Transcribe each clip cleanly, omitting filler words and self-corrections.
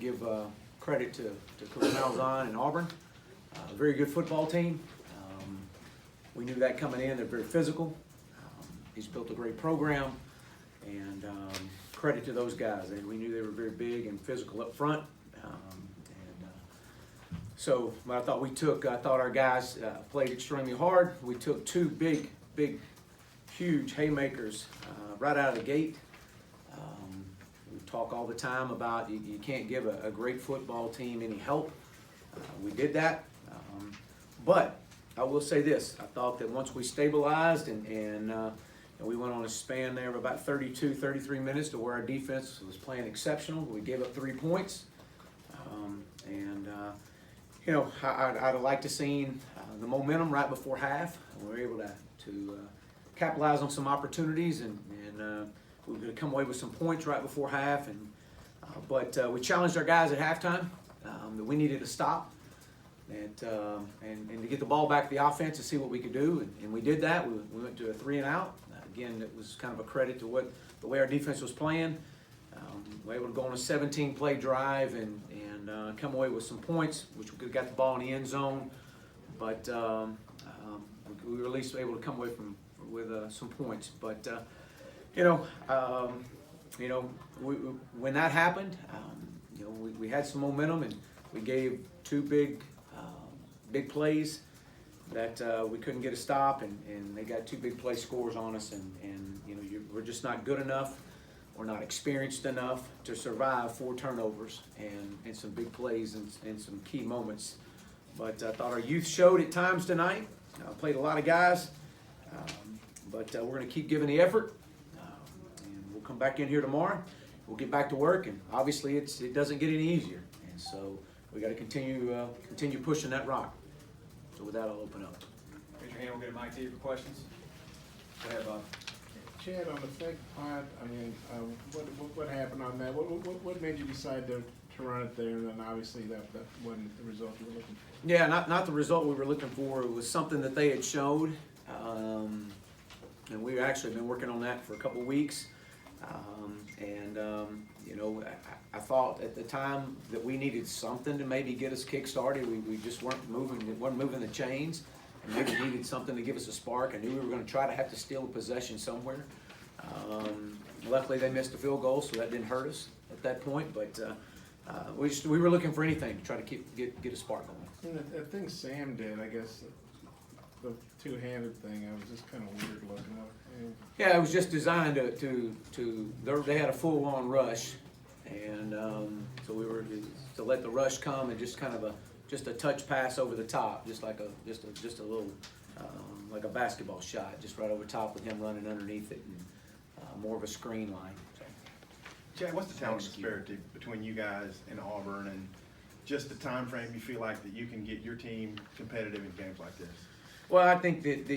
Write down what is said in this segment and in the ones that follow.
give credit to Coach Malzahn and Auburn. A very good football team. We knew that coming in. They're very physical. He's built a great program, and credit to those guys. And we knew they were very big and physical up front. So I thought our guys played extremely hard. We took two big, huge haymakers right out of the gate. We talk all the time about you can't give a great football team any help. We did that. But I will say this, I thought that once we stabilized and we went on a span there of about 32, 33 minutes to where our defense was playing exceptional. We gave up 3 points. I'd have liked to seen the momentum right before half. We were able to capitalize on some opportunities, and we were going to come away with some points right before half. But we challenged our guys at halftime that we needed to stop and to get the ball back to the offense to see what we could do, and we did that. We went to a 3-and-out. Again, it was kind of a credit to the way our defense was playing. We were able to go on a 17-play drive and come away with some points, which we could have got the ball in the end zone. But we were at least able to come away with some points. But when that happened, we had some momentum, and we gave two big plays that we couldn't get a stop, and they got two big play scores on us, and we're just not good enough. We're not experienced enough to survive 4 turnovers and some big plays and some key moments. But I thought our youth showed at times tonight. Played a lot of guys, but we're going to keep giving the effort. And we'll come back in here tomorrow. We'll get back to work, and obviously it doesn't get any easier. And so we got to continue pushing that rock. So with that, I'll open up. Raise your hand. We'll get a mic to you for questions. Go ahead, Bob. Chad, on the fake punt, what happened on that? What made you decide to run it there? And then obviously that wasn't the result you were looking for. Yeah, not the result we were looking for. It was something that they had showed, and we've actually been working on that for a couple weeks. I thought at the time that we needed something to maybe get us kick-started. We just weren't moving the chains. And maybe needed something to give us a spark. I knew we were going to try to have to steal a possession somewhere. Luckily, they missed a field goal, so that didn't hurt us at that point. But we were looking for anything to try to get a spark going. And the thing Sam did, I guess, the two-handed thing, it was just kind of weird looking. Yeah, it was just designed they had a full-on rush, and so we were to let the rush come and just kind of just a touch pass over the top, just a little like a basketball shot, just right over top with him running underneath it, and more of a screen line. So. Chad, what's the talent disparity between you guys and Auburn, and just the time frame you feel like that you can get your team competitive in games like this? Well, I think that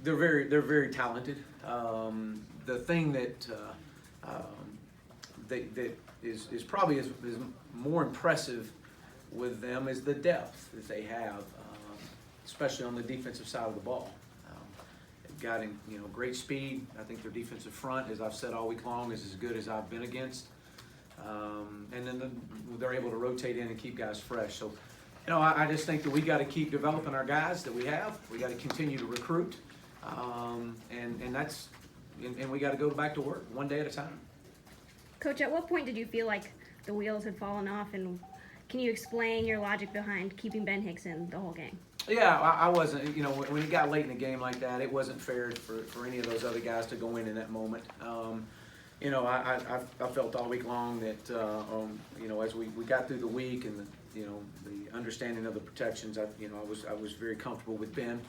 they're very talented. The thing that is probably is more impressive with them is the depth that they have, especially on the defensive side of the ball. They've got great speed. I think their defensive front, as I've said all week long, is as good as I've been against. And then they're able to rotate in and keep guys fresh. So, I just think that we got to keep developing our guys that we have. We got to continue to recruit, and we got to go back to work one day at a time. Coach, at what point did you feel like the wheels had fallen off, and can you explain your logic behind keeping Ben Hicks in the whole game? Yeah, I wasn't, when it got late in the game like that, it wasn't fair for any of those other guys to go in that moment. I felt all week long that, as we got through the week and the understanding of the protections, I was very comfortable with Ben.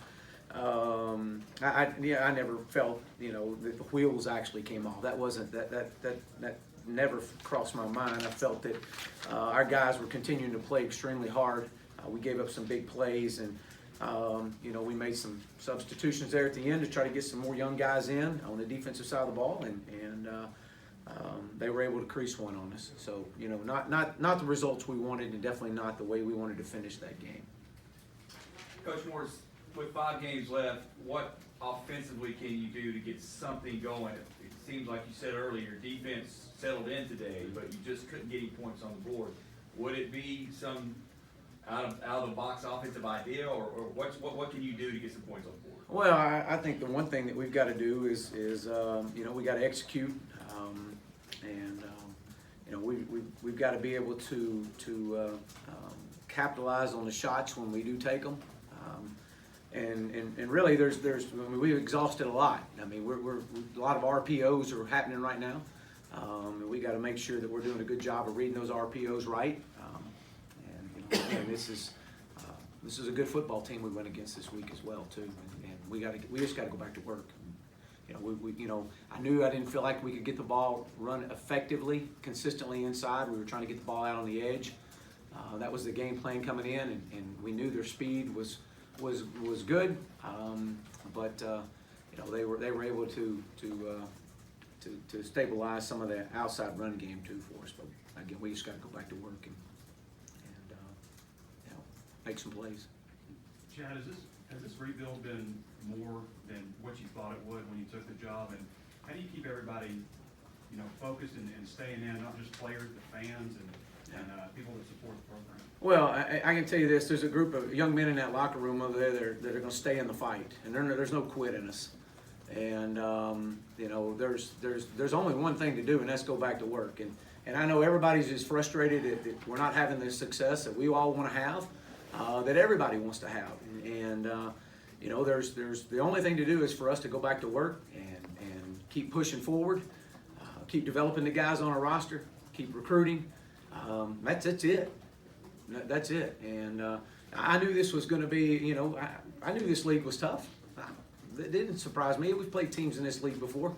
I never felt, that the wheels actually came off. That wasn't, that never crossed my mind. I felt that our guys were continuing to play extremely hard. We gave up some big plays, and we made some substitutions there at the end to try to get some more young guys in on the defensive side of the ball, and they were able to crease one on us. So not the results we wanted, and definitely not the way we wanted to finish that game. Coach Morris, with 5 games left, what offensively can you do to get something going? It seems like you said earlier, defense settled in today, but you just couldn't get any points on the board. Would it be some out of the box offensive idea, or what can you do to get some points on the board? Well, I think the one thing that we've got to do is we got to execute, and we've got to be able to capitalize on the shots when we do take them. And really, we've exhausted a lot. I mean, we're a lot of RPOs are happening right now, and we got to make sure that we're doing a good job of reading those RPOs right. And this is a good football team we went against this week as well too. And we just got to go back to work. I knew I didn't feel like we could get the ball run effectively, consistently inside. We were trying to get the ball out on the edge. That was the game plan coming in, and we knew their speed was good, but they were able to stabilize some of the outside run game too for us. But again, we just got to go back to work and make some plays. Chad, has this rebuild been more than what you thought it would when you took the job? And how do you keep everybody, focused and staying in, not just players, but fans and people that support the program? Well, I can tell you this: there's a group of young men in that locker room over there that are going to stay in the fight, and there's no quit in us. And there's only one thing to do, and that's go back to work. And I know everybody's just frustrated that we're not having the success that we all want to have, that everybody wants to have. And there's the only thing to do is for us to go back to work and keep pushing forward, keep developing the guys on our roster, keep recruiting. That's it. That's it. And I knew this was going to be, I knew this league was tough. It didn't surprise me. We've played teams in this league before.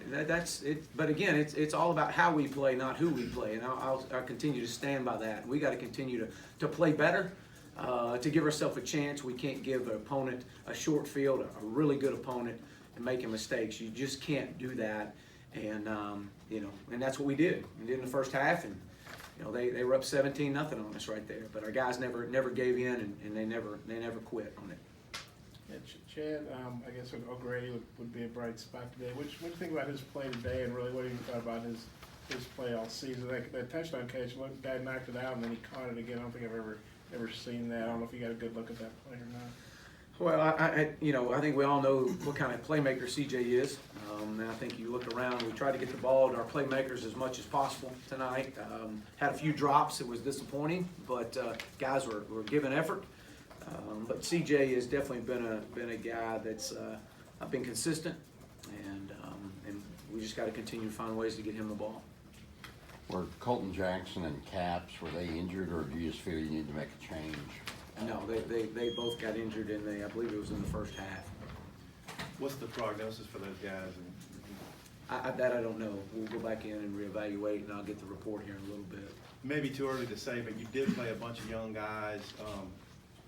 That's it. But again, it's all about how we play, not who we play. And I'll continue to stand by that. We got to continue to play better, to give ourselves a chance. We can't give an opponent a short field, a really good opponent, and making mistakes. You just can't do that. And and that's what we did. We did in the first half, and they were up 17-0 on us right there. But our guys never gave in, and they never quit on it. Yeah, Chad, I guess O'Grady would be a bright spot today. What do you think about his play today, and really what do you thought about his play all season? That touchdown catch, the guy knocked it out and then he caught it again. I don't think I've ever seen that. I don't know if you got a good look at that play or not. Well, I think we all know what kind of playmaker CJ is. And I think you look around, we tried to get the ball to our playmakers as much as possible tonight. Had a few drops, it was disappointing, but guys were giving effort. But CJ has definitely been a guy that's been consistent, and we just got to continue to find ways to get him the ball. Were Colton Jackson and Caps, were they injured, or do you just feel you need to make a change? No, they both got injured I believe it was in the first half. What's the prognosis for those guys? That I don't know. We'll go back in and reevaluate, and I'll get the report here in a little bit. Maybe too early to say, but you did play a bunch of young guys,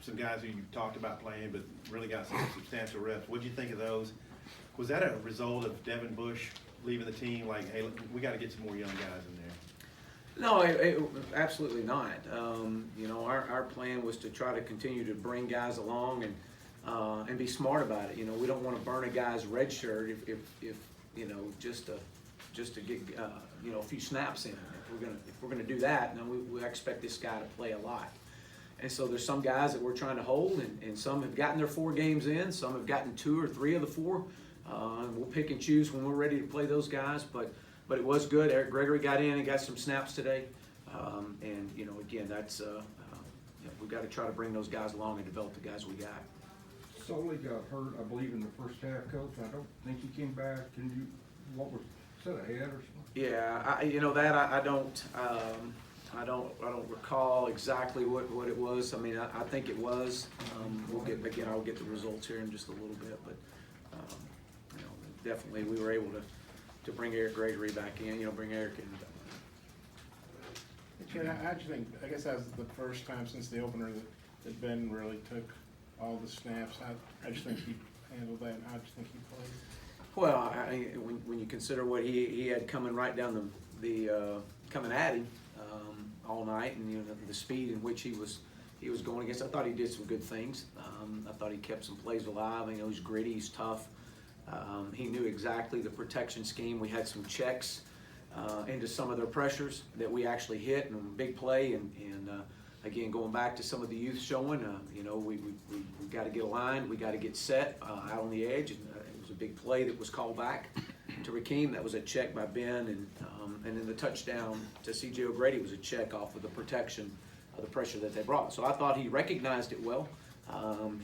some guys who you talked about playing, but really got some substantial reps. What did you think of those? Was that a result of Devin Bush leaving the team? Like, hey, we got to get some more young guys in there. No, absolutely not. Our plan was to try to continue to bring guys along and be smart about it. We don't want to burn a guy's red shirt if just to get a few snaps in. If we're gonna do that, then we expect this guy to play a lot. And so there's some guys that we're trying to hold, and some have gotten their 4 games in, some have gotten 2 or 3 of the 4. We'll pick and choose when we're ready to play those guys, but it was good. Eric Gregory got in and got some snaps today. Again, that's we've got to try to bring those guys along and develop the guys we got. Sully got hurt, I believe, in the first half, Coach. I don't think he came back. What was set ahead or something? Yeah, I don't recall exactly what it was. I mean, I think it was. I'll get the results here in just a little bit, but definitely we were able to bring Eric Gregory back in. Bring Eric in. Chad, how'd you think? I guess that was the first time since the opener that Ben really took all the snaps. How'd you think he handled that, and how'd you think he played? Well, when you consider what he had coming right down coming at him all night, and the speed in which he was going against, I thought he did some good things. I thought he kept some plays alive. He's gritty, he's tough. He knew exactly the protection scheme. We had some checks into some of their pressures that we actually hit and big play. And again, going back to some of the youth showing, you know, we got to get aligned, we got to get set out on the edge. And it was a big play that was called back to Rakeem. That was a check by Ben, and then the touchdown to C.J. O'Grady was a check off of the protection of the pressure that they brought. So I thought he recognized it well.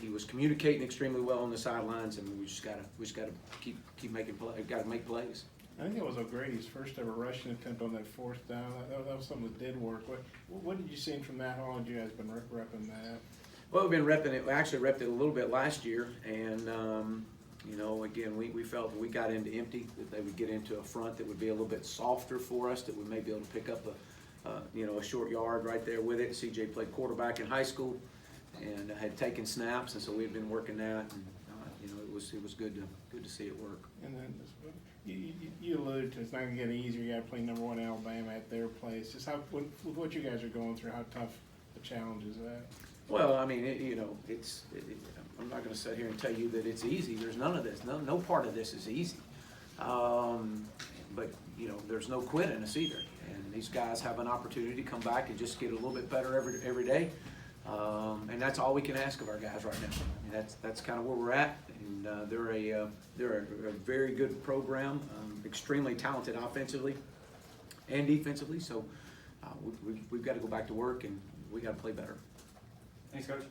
He was communicating extremely well on the sidelines, and we just gotta keep making play. Got to make plays. I think it was O'Grady's first ever rushing attempt on that fourth down. That was something that did work. What did you see from that? How long have you guys been repping that? Well, we've been repping it. We actually repped it a little bit last year, and you know, again, we felt that we got into empty, that they would get into a front that would be a little bit softer for us, that we may be able to pick up a short yard right there with it. CJ played quarterback in high school and had taken snaps, and so we had been working that, and you know, it was good to see it work. And then you alluded to it's not going to get easier. You got to play #1 Alabama at their place. Just with what you guys are going through, how tough the challenge is that? Well, I mean, I'm not going to sit here and tell you that it's easy. There's none of this. No part of this is easy. But you know, there's no quit in us either. And these guys have an opportunity to come back and just get a little bit better every day. And that's all we can ask of our guys right now. I mean, that's kind of where we're at. And they're a very good program, extremely talented offensively and defensively. So we've got to go back to work, and we got to play better. Thanks, Coach.